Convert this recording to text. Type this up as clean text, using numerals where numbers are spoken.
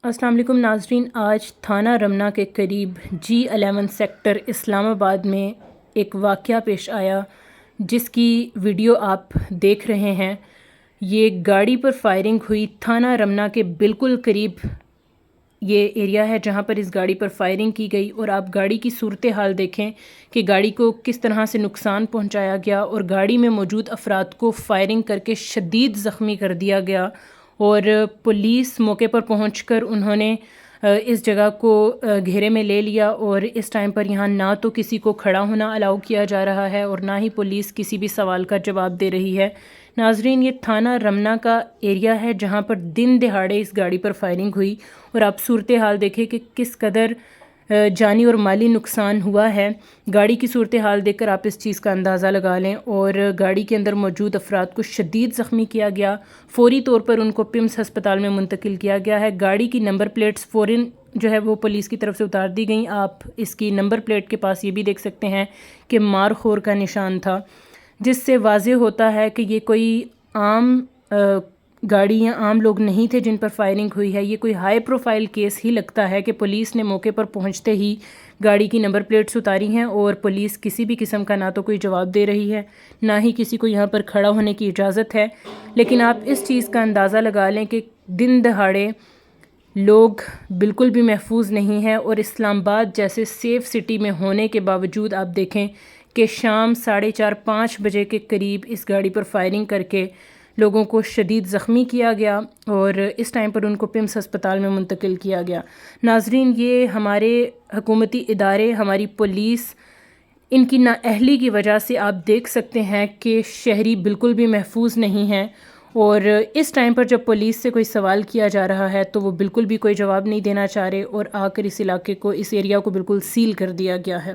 السلام علیکم ناظرین، آج تھانہ رمنا کے قریب G11 سیکٹر اسلام آباد میں ایک واقعہ پیش آیا جس کی ویڈیو آپ دیکھ رہے ہیں۔ یہ گاڑی پر فائرنگ ہوئی تھانہ رمنا کے بالکل قریب یہ ایریا ہے جہاں پر اس گاڑی پر فائرنگ کی گئی، اور آپ گاڑی کی صورتحال دیکھیں کہ گاڑی کو کس طرح سے نقصان پہنچایا گیا اور گاڑی میں موجود افراد کو فائرنگ کر کے شدید زخمی کر دیا گیا، اور پولیس موقع پر پہنچ کر انہوں نے اس جگہ کو گھیرے میں لے لیا، اور اس ٹائم پر یہاں نہ تو کسی کو کھڑا ہونا الاؤ کیا جا رہا ہے اور نہ ہی پولیس کسی بھی سوال کا جواب دے رہی ہے۔ ناظرین، یہ تھانہ رمنا کا ایریا ہے جہاں پر دن دہاڑے اس گاڑی پر فائرنگ ہوئی، اور آپ صورتحال دیکھیں کہ کس قدر جانی اور مالی نقصان ہوا ہے۔ گاڑی کی صورتحال دیکھ کر آپ اس چیز کا اندازہ لگا لیں، اور گاڑی کے اندر موجود افراد کو شدید زخمی کیا گیا، فوری طور پر ان کو پمس ہسپتال میں منتقل کیا گیا ہے۔ گاڑی کی نمبر پلیٹس فوراً جو ہے وہ پولیس کی طرف سے اتار دی گئیں۔ آپ اس کی نمبر پلیٹ کے پاس یہ بھی دیکھ سکتے ہیں کہ مار خور کا نشان تھا، جس سے واضح ہوتا ہے کہ یہ کوئی عام گاڑی یا عام لوگ نہیں تھے جن پر فائرنگ ہوئی ہے۔ یہ کوئی ہائی پروفائل کیس ہی لگتا ہے کہ پولیس نے موقع پر پہنچتے ہی گاڑی کی نمبر پلیٹس اتاری ہیں، اور پولیس کسی بھی قسم کا نہ تو کوئی جواب دے رہی ہے، نہ ہی کسی کو یہاں پر کھڑا ہونے کی اجازت ہے۔ لیکن آپ اس چیز کا اندازہ لگا لیں کہ دن دہاڑے لوگ بالکل بھی محفوظ نہیں ہیں، اور اسلام آباد جیسے سیف سٹی میں ہونے کے باوجود آپ دیکھیں کہ شام 4:30-5 بجے کے قریب اس گاڑی پر فائرنگ کر کے لوگوں کو شدید زخمی کیا گیا، اور اس ٹائم پر ان کو پمس ہسپتال میں منتقل کیا گیا۔ ناظرین، یہ ہمارے حکومتی ادارے، ہماری پولیس، ان کی نااہلی کی وجہ سے آپ دیکھ سکتے ہیں کہ شہری بالکل بھی محفوظ نہیں ہیں، اور اس ٹائم پر جب پولیس سے کوئی سوال کیا جا رہا ہے تو وہ بالکل بھی کوئی جواب نہیں دینا چاہ رہے، اور آ کر اس علاقے کو، اس ایریا کو بالکل سیل کر دیا گیا ہے۔